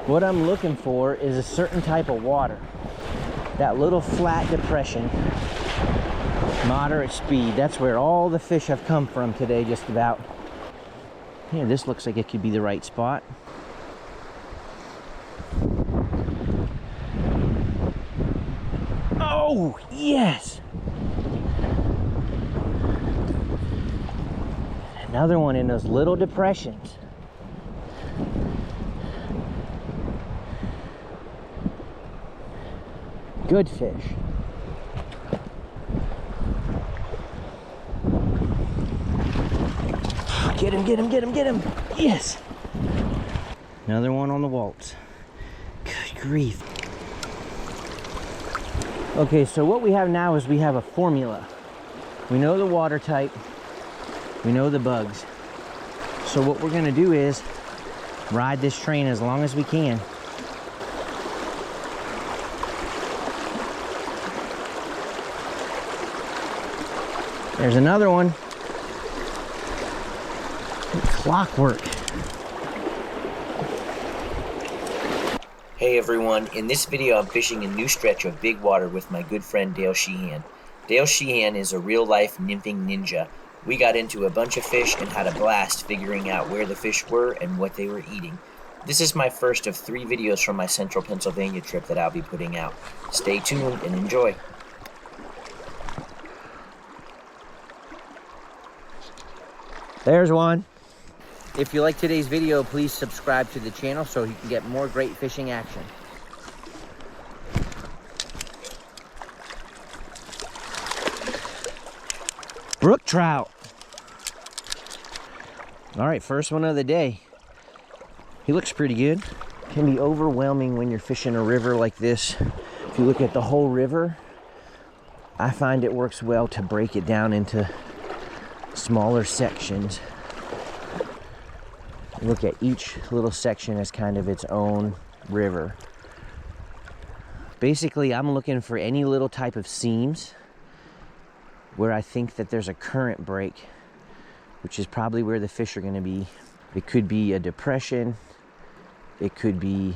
What I'm looking for is a certain type of water. That little flat depression, moderate speed. That's where all the fish have come from today, just about. Yeah, this looks like it could be the right spot. Oh, yes! Another one in those little depressions. Good fish. Get him, get him, get him, get him. Yes. Another one on the waltz. Good grief. Okay, so what we have now is we have a formula. We know the water type. We know the bugs. So what we're gonna do is ride this train as long as we can. There's another one. Clockwork. Hey everyone, in this video I'm fishing a new stretch of big water with my good friend Dale Sheehan. Dale Sheehan is a real-life nymphing ninja. We got into a bunch of fish and had a blast figuring out where the fish were and what they were eating. This is my first of 3 videos from my central Pennsylvania trip that I'll be putting out. Stay tuned and enjoy. There's one. If you like today's video, please subscribe to the channel so you can get more great fishing action. Brook trout. All right, first one of the day. He looks pretty good. Can be overwhelming when you're fishing a river like this. If you look at the whole river, I find it works well to break it down into smaller sections. Look at each little section as kind of its own river. Basically, I'm looking for any little type of seams where I think that there's a current break, which is probably where the fish are going to be. It could be a depression. It could be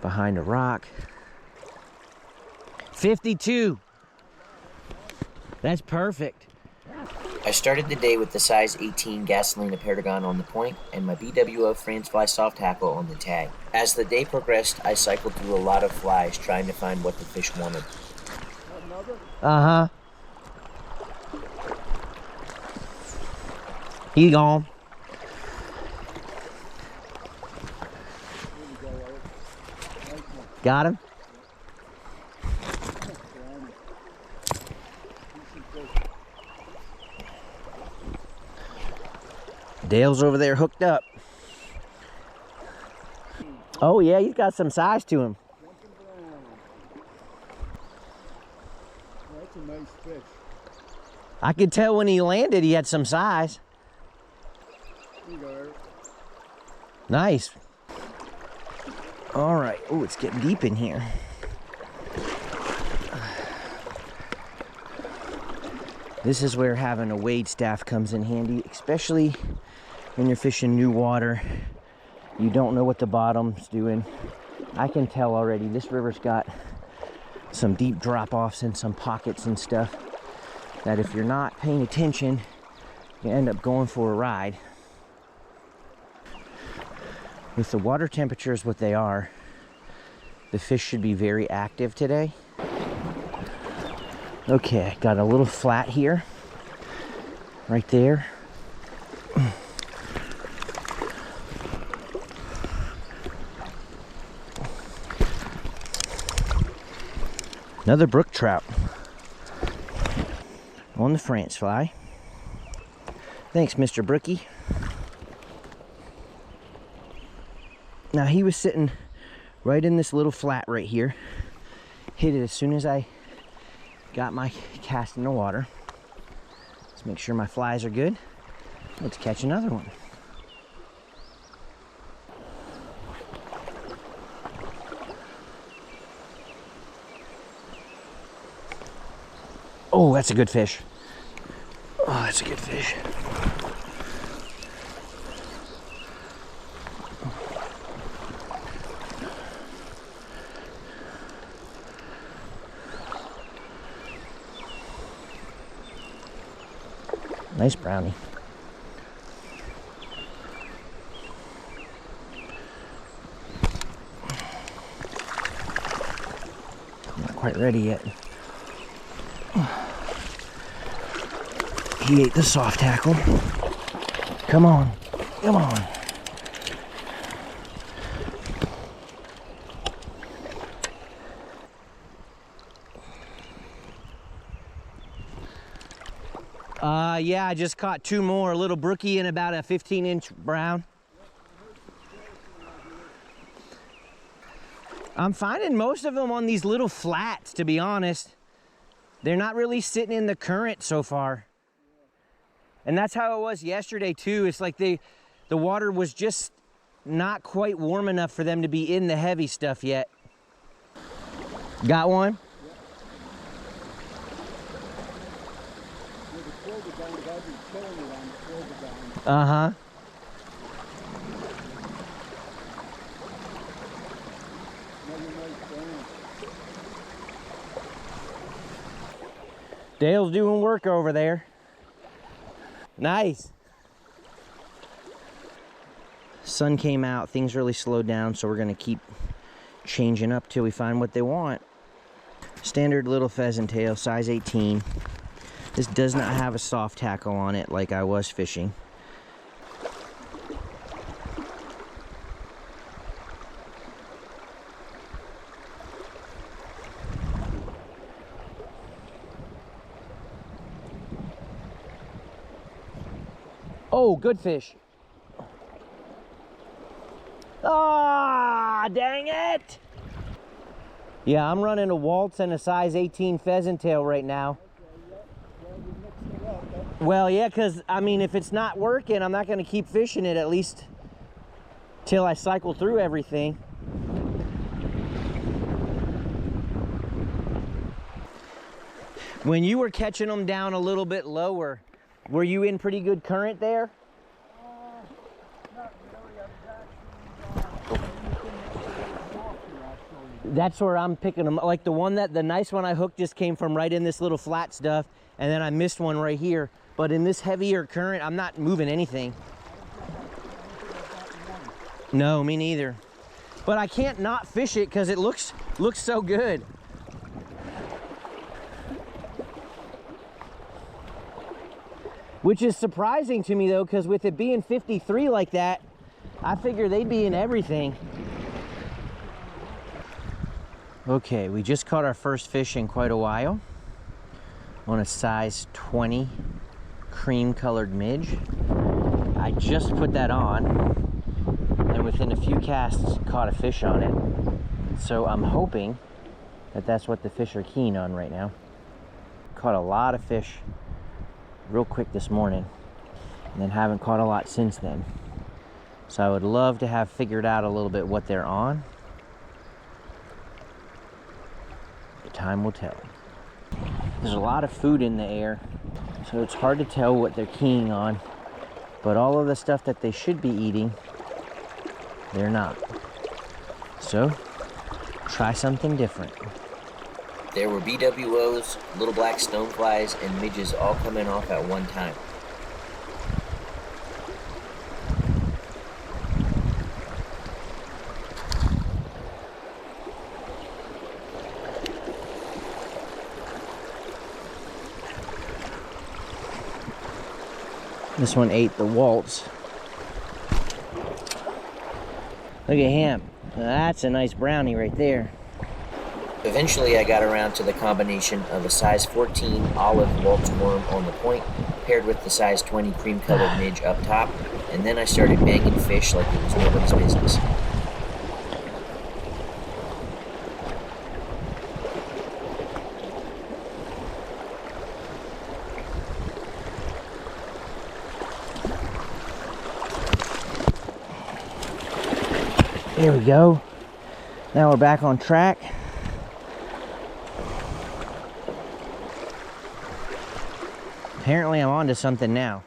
behind a rock. 52. That's perfect. I started the day with the size 18 Gasolina Paragon on the point and my BWO Fransfly soft tackle on the tag. As the day progressed, I cycled through a lot of flies trying to find what the fish wanted. Uh-huh. He gone. Got him? Dale's over there hooked up. Oh yeah, he's got some size to him. That's a nice fish. I could tell when he landed he had some size. Here you go, Eric. Nice. All right. Oh, it's getting deep in here. This is where having a wade staff comes in handy, especially when you're fishing new water. You don't know what the bottom's doing. I can tell already this river's got some deep drop-offs and some pockets and stuff that if you're not paying attention, you end up going for a ride. With the water temperatures what they are, the fish should be very active today. Okay, got a little flat here, right there. Another brook trout on the Fransfly. Thanks, Mr. Brookie. Now he was sitting right in this little flat right here. Hit it as soon as I got my cast in the water. Let's make sure my flies are good. Let's catch another one. Oh, that's a good fish. Oh, that's a good fish. Nice brownie. Not quite ready yet. He ate the soft tackle. Come on, come on. Yeah, I just caught two more, a little brookie and about a 15-inch brown. I'm finding most of them on these little flats, to be honest. They're not really sitting in the current so far. And that's how it was yesterday too. It's like the water was just not quite warm enough for them to be in the heavy stuff yet. Got one? Uh-huh. Dale's doing work over there. Nice. Sun came out, things really slowed down, so we're gonna keep changing up till we find what they want. Standard little pheasant tail, size 18. This does not have a soft tackle on it like I was fishing. Oh, good fish. Ah, dang it. Yeah, I'm running a Waltz and a size 18 pheasant tail right now. Well, yeah, because, I mean, if it's not working, I'm not going to keep fishing it at least till I cycle through everything. When you were catching them down a little bit lower, were you in pretty good current there? Not really. I was actually That's where I'm picking them. Like the nice one I hooked just came from right in this little flat stuff, and then I missed one right here. But in this heavier current, I'm not moving anything. No, me neither. But I can't not fish it because it looks so good. Which is surprising to me though, because with it being 53 like that, I figure they'd be in everything. Okay, we just caught our first fish in quite a while on a size 20 cream colored midge. I just put that on and within a few casts caught a fish on it. So I'm hoping that that's what the fish are keen on right now. Caught a lot of fish real quick this morning and then haven't caught a lot since then. So I would love to have figured out a little bit what they're on. But time will tell. There's a lot of food in the air, so it's hard to tell what they're keying on, but all of the stuff that they should be eating, they're not. So try something different. There were BWOs, little black stoneflies, and midges all coming off at one time. This one ate the Waltz. Look at him. That's a nice brownie right there. Eventually I got around to the combination of a size 14 olive Waltz worm on the point, paired with the size 20 cream colored midge up top, and then I started banging fish like it was nobody's business. There we go. Now we're back on track. Apparently I'm onto something now.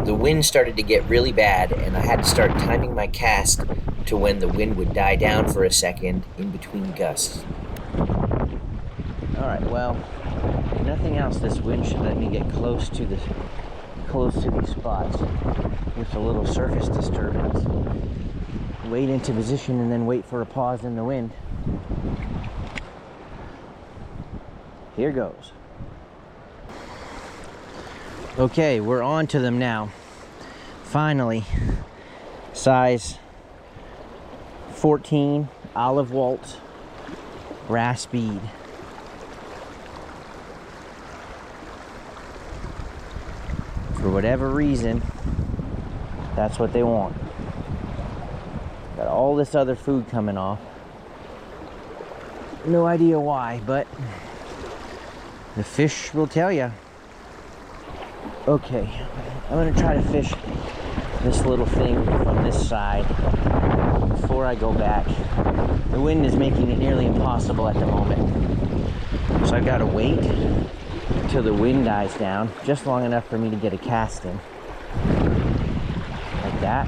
The wind started to get really bad and I had to start timing my cast to when the wind would die down for a second in between gusts. All right, well, nothing else. This wind should let me get close to these spots with a little surface disturbance. Wait into position and then wait for a pause in the wind. Here goes. Okay, we're on to them now. Finally, size 14 olive waltz brass bead. For whatever reason, that's what they want. Got all this other food coming off. No idea why, but the fish will tell you. Okay, I'm gonna try to fish this little thing from this side before I go back. The wind is making it nearly impossible at the moment. So I've got to wait until the wind dies down, just long enough for me to get a cast in. Like that.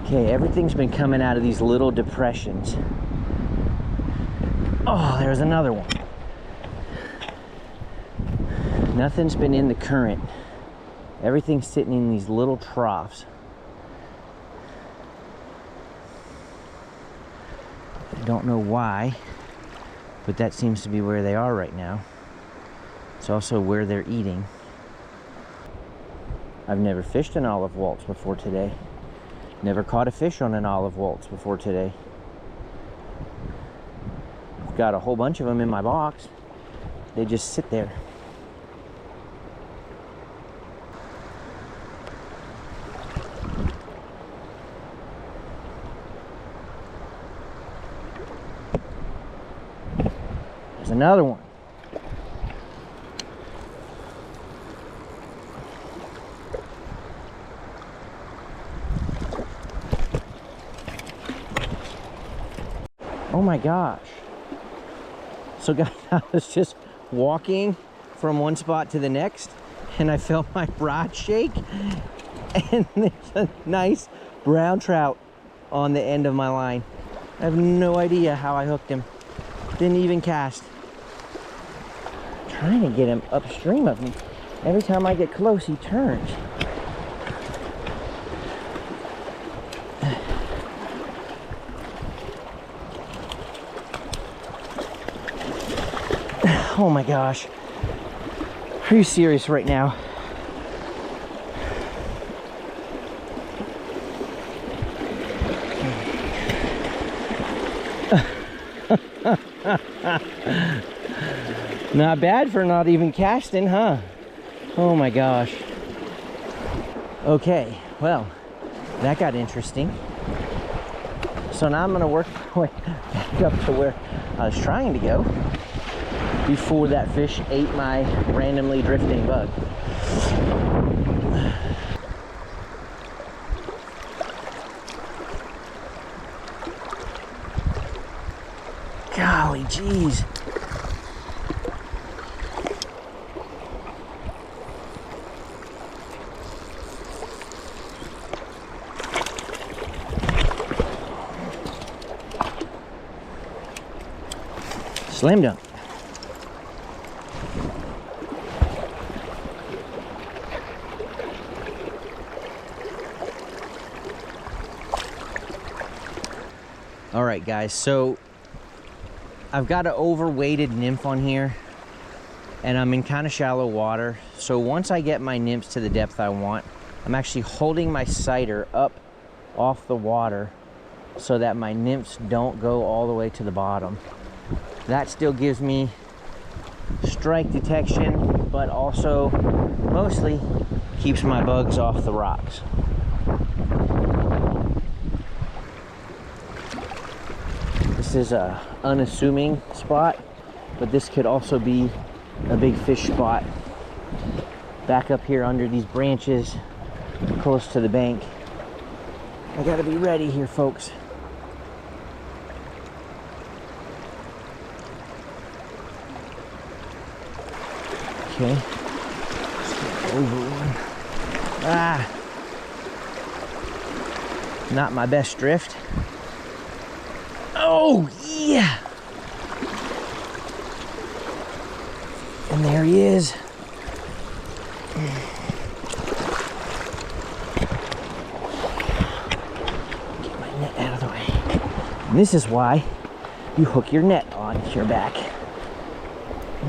Okay, everything's been coming out of these little depressions. Oh, there's another one. Nothing's been in the current. Everything's sitting in these little troughs. I don't know why, but that seems to be where they are right now. It's also where they're eating. I've never fished an olive waltz before today. Never caught a fish on an olive waltz before today. I've got a whole bunch of them in my box. They just sit there. There's another one. Oh my gosh. So guys, I was just walking from one spot to the next and I felt my rod shake and there's a nice brown trout on the end of my line. I have no idea how I hooked him. Didn't even cast. Trying to get him upstream of me. Every time I get close, he turns. Oh my gosh. Are you serious right now? Not bad for not even casting, huh? Oh my gosh. Okay, well, that got interesting. So now I'm gonna work my way back up to where I was trying to go before that fish ate my randomly drifting bug. Golly geez. Slam dunk. All right, guys, so I've got an overweighted nymph on here and I'm in kind of shallow water. So once I get my nymphs to the depth I want, I'm actually holding my sighter up off the water so that my nymphs don't go all the way to the bottom. That still gives me strike detection, but also mostly keeps my bugs off the rocks. This is a unassuming spot, but this could also be a big fish spot. Back up here under these branches, close to the bank. I gotta be ready here, folks. Okay. Skip over one. Ah! Not my best drift. Oh, yeah! And there he is. Get my net out of the way. And this is why you hook your net on your back.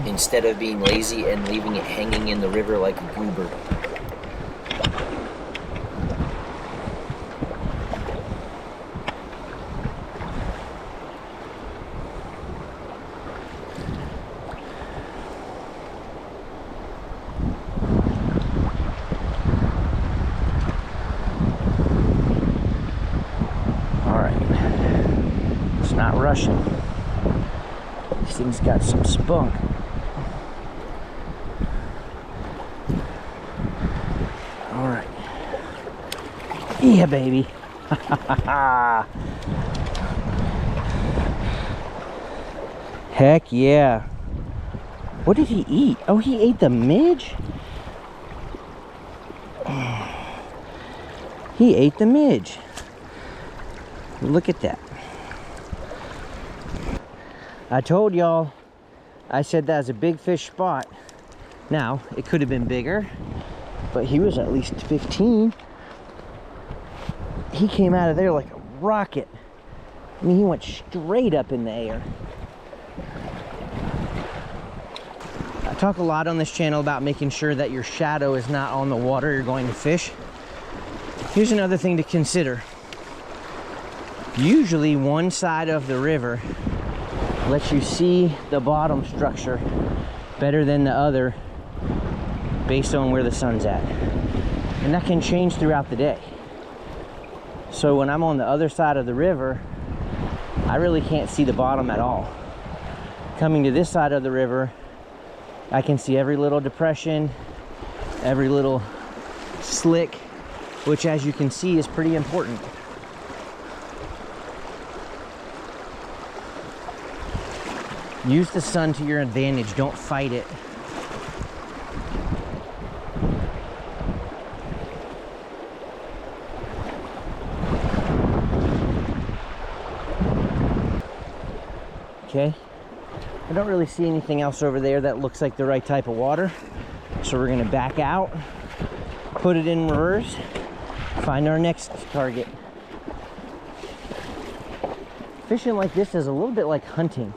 Instead of being lazy and leaving it hanging in the river like a goober. Not rushing. This thing's got some spunk. All right. Yeah, baby. Heck yeah. What did he eat? Oh, he ate the midge? He ate the midge. Look at that. I told y'all, I said that was a big fish spot. Now, it could have been bigger, but he was at least 15. He came out of there like a rocket. I mean, he went straight up in the air. I talk a lot on this channel about making sure that your shadow is not on the water you're going to fish. Here's another thing to consider. Usually one side of the river lets you see the bottom structure better than the other based on where the sun's at. And that can change throughout the day. So when I'm on the other side of the river, I really can't see the bottom at all. Coming to this side of the river, I can see every little depression, every little slick, which as you can see is pretty important. Use the sun to your advantage, don't fight it. Okay, I don't really see anything else over there that looks like the right type of water. So we're gonna back out, put it in reverse, find our next target. Fishing like this is a little bit like hunting,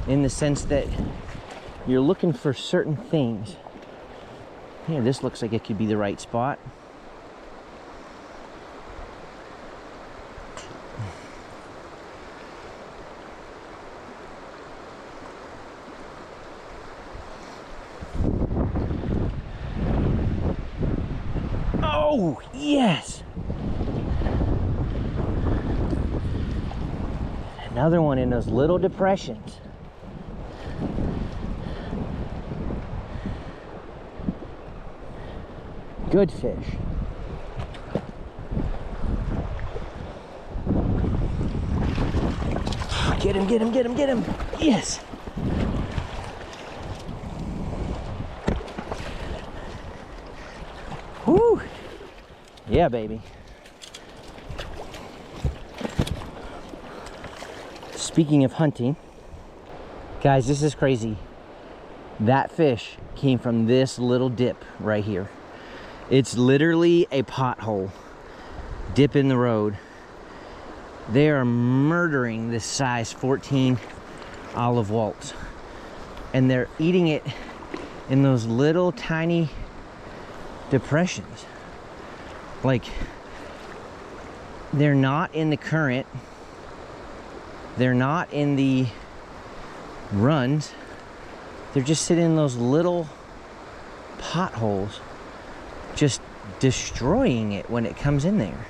in the sense that you're looking for certain things. Yeah, this looks like it could be the right spot. Oh, yes! Another one in those little depressions. Good fish. Get him, get him, get him, get him. Yes. Whoo. Yeah, baby. Speaking of hunting, guys, this is crazy. That fish came from this little dip right here. It's literally a pothole, dip in the road. They are murdering this size 14 olive waltz, and they're eating it in those little tiny depressions. Like, they're not in the current, they're not in the runs, they're just sitting in those little potholes, just destroying it when it comes in there.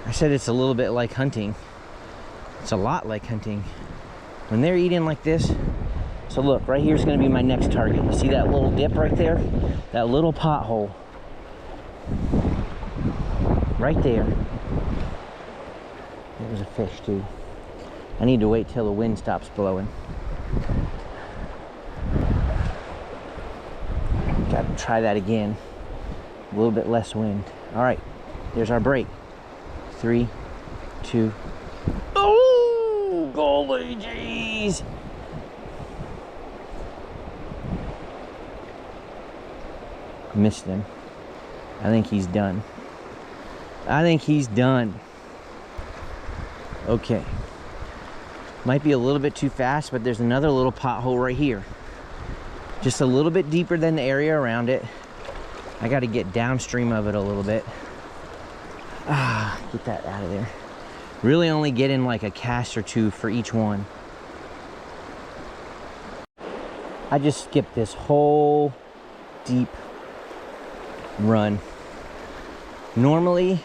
I said it's a little bit like hunting. It's a lot like hunting. When they're eating like this, so look, right here's gonna be my next target. You see that little dip right there? That little pothole. Right there. There was a fish too. I need to wait till the wind stops blowing. Gotta try that again. A little bit less wind. All right, there's our break. 3, 2. Oh, golly jeez. Missed him. I think he's done. I think he's done. Okay. Might be a little bit too fast, but there's another little pothole right here. Just a little bit deeper than the area around it. I got to get downstream of it a little bit. Get that out of there. Really only get in like a cast or two for each one. I just skipped this whole deep run. Normally,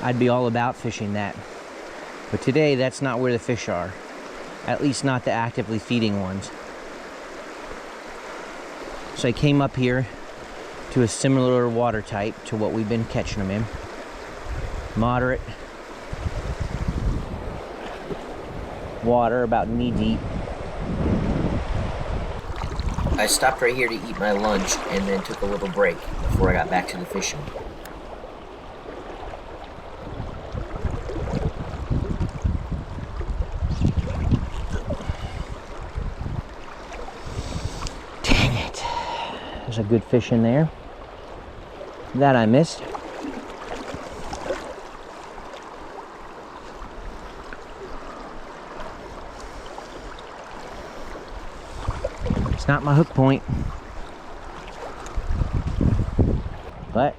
I'd be all about fishing that. But today, that's not where the fish are. At least not the actively feeding ones. So I came up here to a similar water type to what we've been catching them in. Moderate water, about knee deep. I stopped right here to eat my lunch and then took a little break before I got back to the fishing. Dang it. There's a good fish in there. That I missed. It's not my hook point, but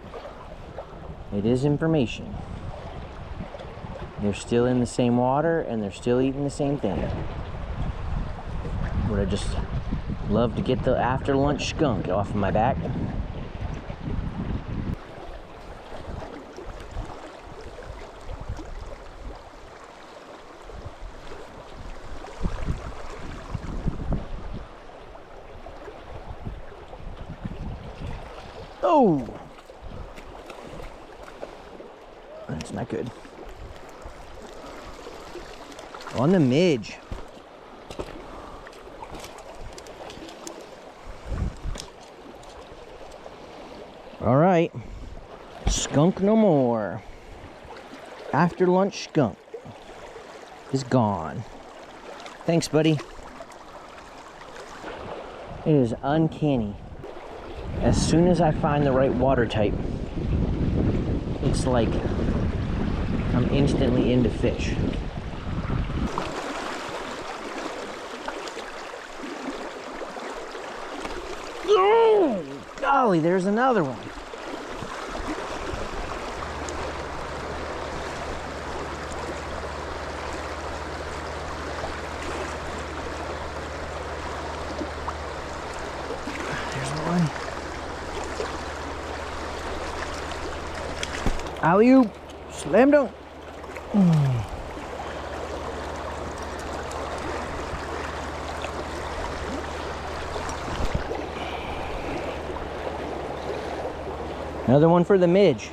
it is information. They're still in the same water and they're still eating the same thing. Would have just loved to get the after lunch skunk off of my back. Oh, that's not good. On the midge. All right, skunk no more. After lunch skunk is gone. Thanks, buddy. It is uncanny. As soon as I find the right water type, it's like I'm instantly into fish. Oh, golly, there's another one. Alley-oop, slam dunk. Another one for the midge.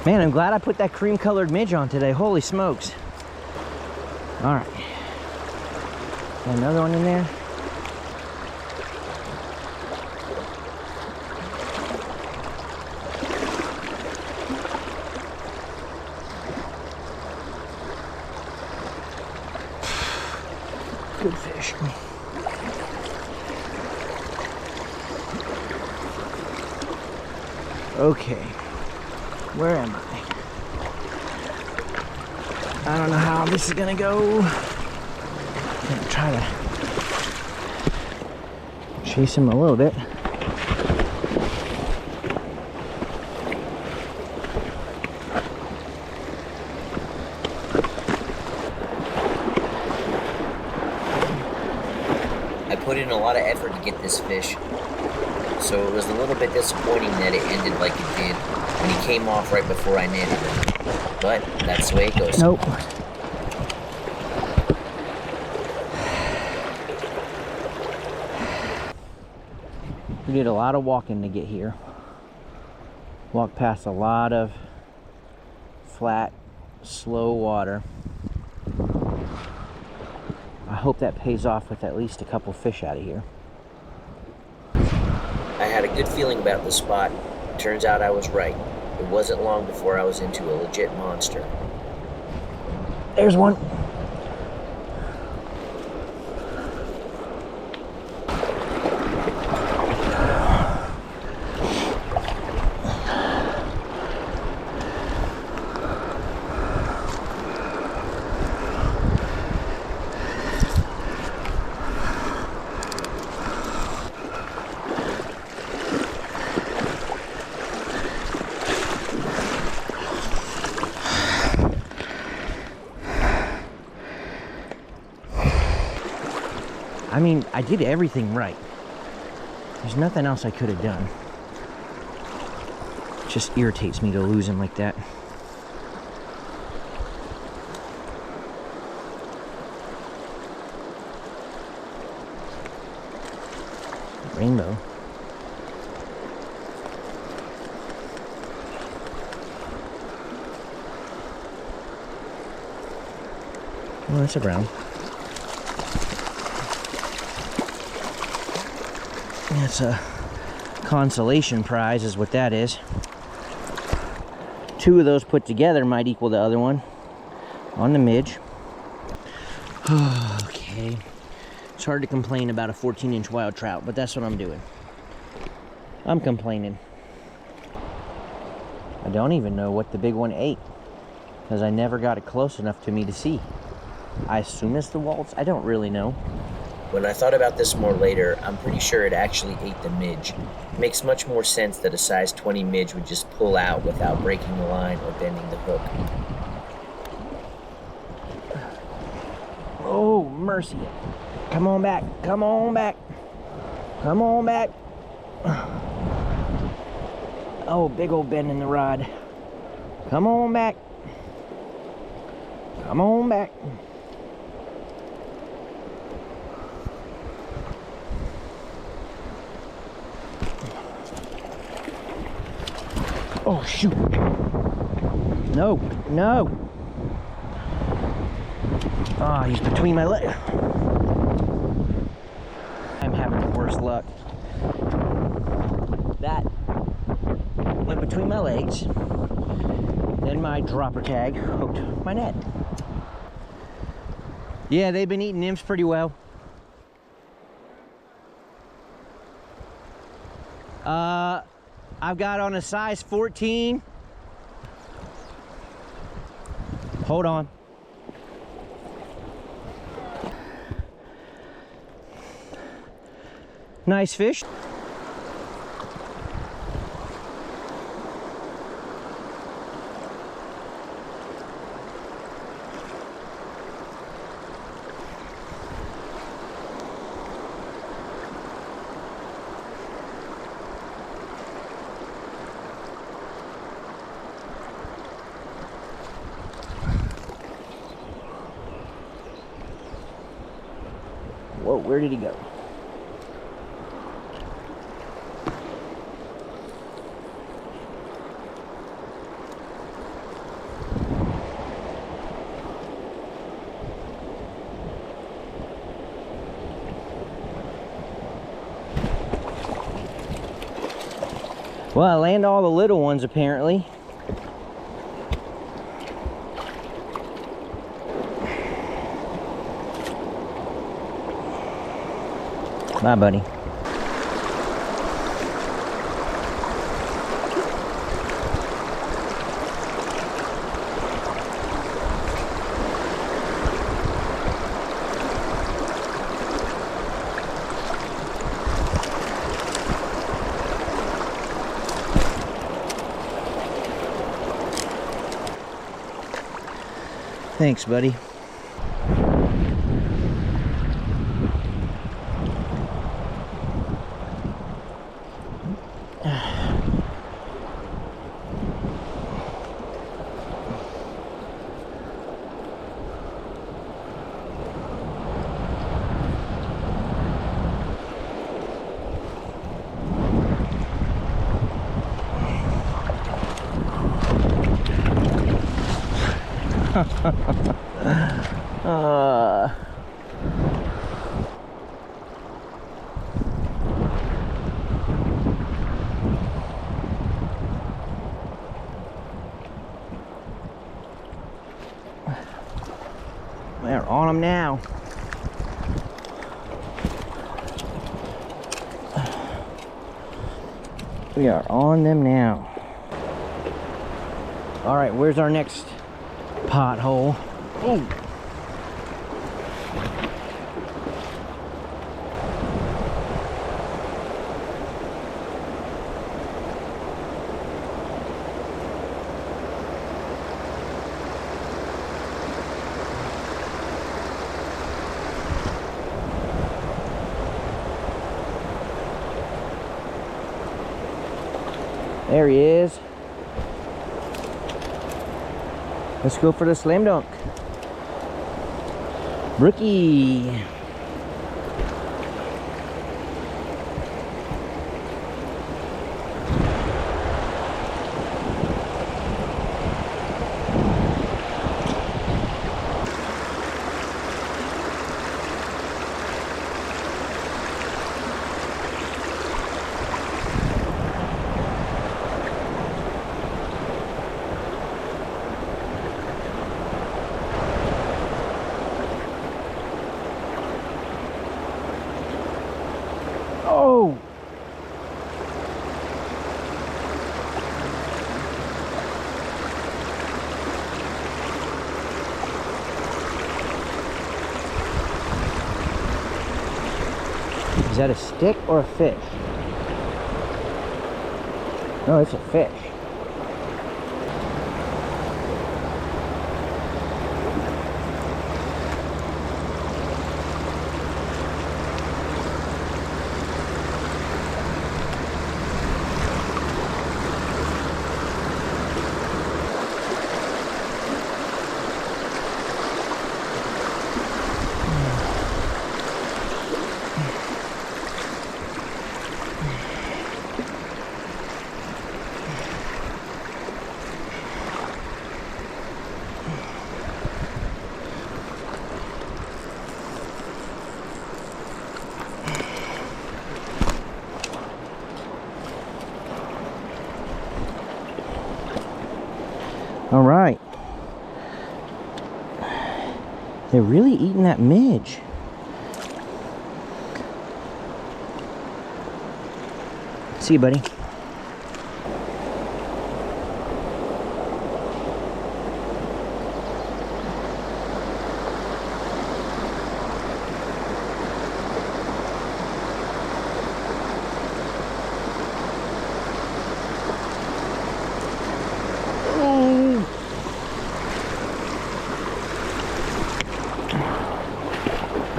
Man, I'm glad I put that cream colored midge on today. Holy smokes. All right. Got another one in there. Good fish. Okay, where am I? I don't know how this is gonna go. I'm gonna try to chase him a little bit. I put in a lot of effort to get this fish, so it was a little bit disappointing that it ended like it did when he came off right before I netted him. But that's the way it goes. Nope. We did a lot of walking to get here. Walked past a lot of flat slow water. I hope that pays off with at least a couple fish out of here. I had a good feeling about the spot. Turns out I was right. It wasn't long before I was into a legit monster. There's one. I mean, I did everything right. There's nothing else I could have done. It just irritates me to lose him like that. Rainbow. Oh, that's a brown. That's a consolation prize is what that is. 2 of those put together might equal the other one on the midge. Okay. It's hard to complain about a 14-inch wild trout, but that's what I'm doing. I'm complaining. I don't even know what the big one ate because I never got it close enough to me to see. I assume it's the waltz. I don't really know. When I thought about this more later, I'm pretty sure it actually ate the midge. It makes much more sense that a size 20 midge would just pull out without breaking the line or bending the hook. Oh, mercy. Come on back. Come on back. Come on back. Oh, big old bend in the rod. Come on back. Come on back. Oh, shoot. No, no. Ah, he's between my legs. I'm having the worst luck. That went between my legs. Then my dropper tag hooked my net. Yeah, they've been eating nymphs pretty well. I've got on a size 14. Hold on. Nice fish. Whoa, where did he go? Well, I land all the little ones apparently. Bye, buddy. Thanks, buddy. We're on them now. We are on them now. All right, where's our next pothole? Oh. There he is. Let's go for the slam dunk. Brookie. Oh! Is that a stick or a fish? No, it's a fish. All right. They're really eating that midge. See you, buddy.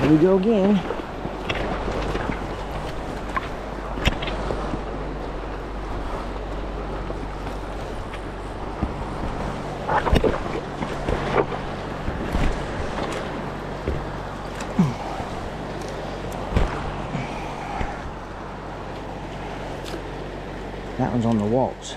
Here we go again. That one's on the walls.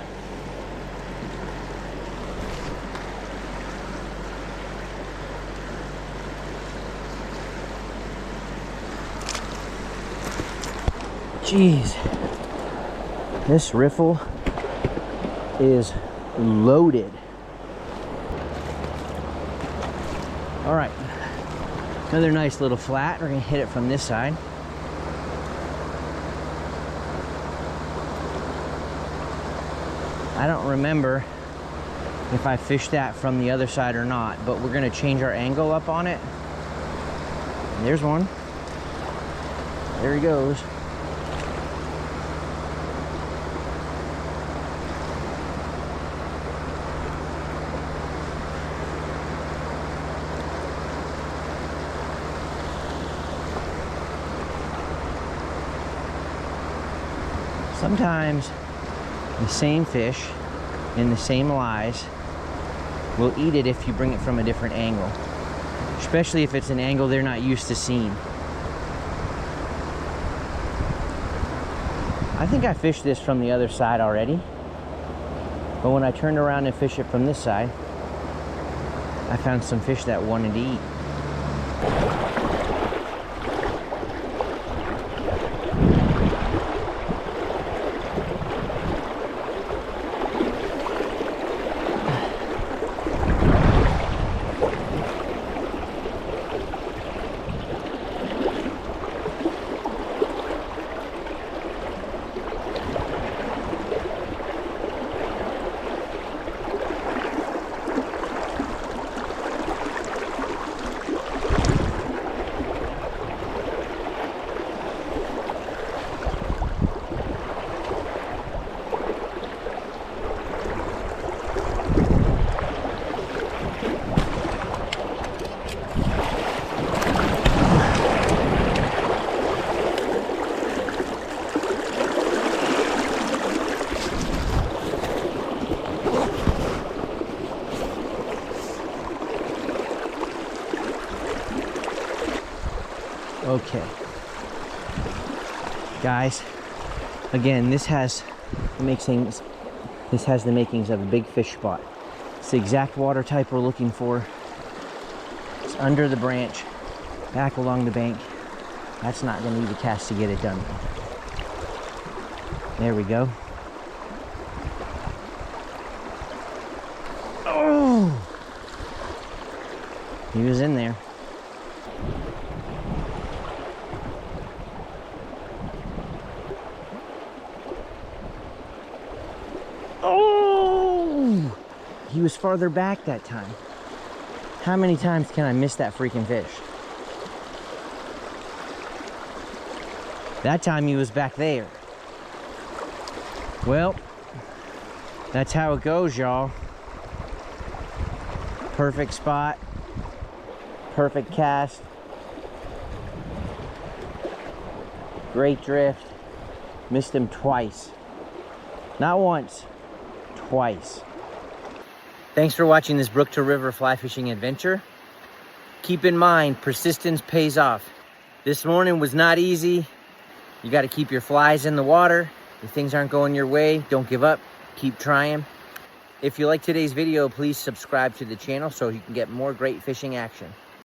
Jeez, this riffle is loaded. All right, another nice little flat. We're gonna hit it from this side. I don't remember if I fished that from the other side or not, but we're gonna change our angle up on it. And there's one. There he goes. Sometimes the same fish in the same lies will eat it if you bring it from a different angle, especially if it's an angle they're not used to seeing. I think I fished this from the other side already, but when I turned around and fished it from this side, I found some fish that wanted to eat. Okay, guys, again, this has the makings of a big fish spot. It's the exact water type we're looking for. It's under the branch, back along the bank. That's not going to need a cast to get it done. There we go. Oh! He was in there. Oh! He was farther back that time. How many times can I miss that freaking fish? That time he was back there. Well, that's how it goes, y'all. Perfect spot. Perfect cast. Great drift. Missed him twice. Not once, twice. Thanks for watching this brook to river fly fishing adventure. Keep in mind, persistence pays off. This morning was not easy. You got to keep your flies in the water. If things aren't going your way, don't give up. Keep trying. If you like today's video, please subscribe to the channel so you can get more great fishing action.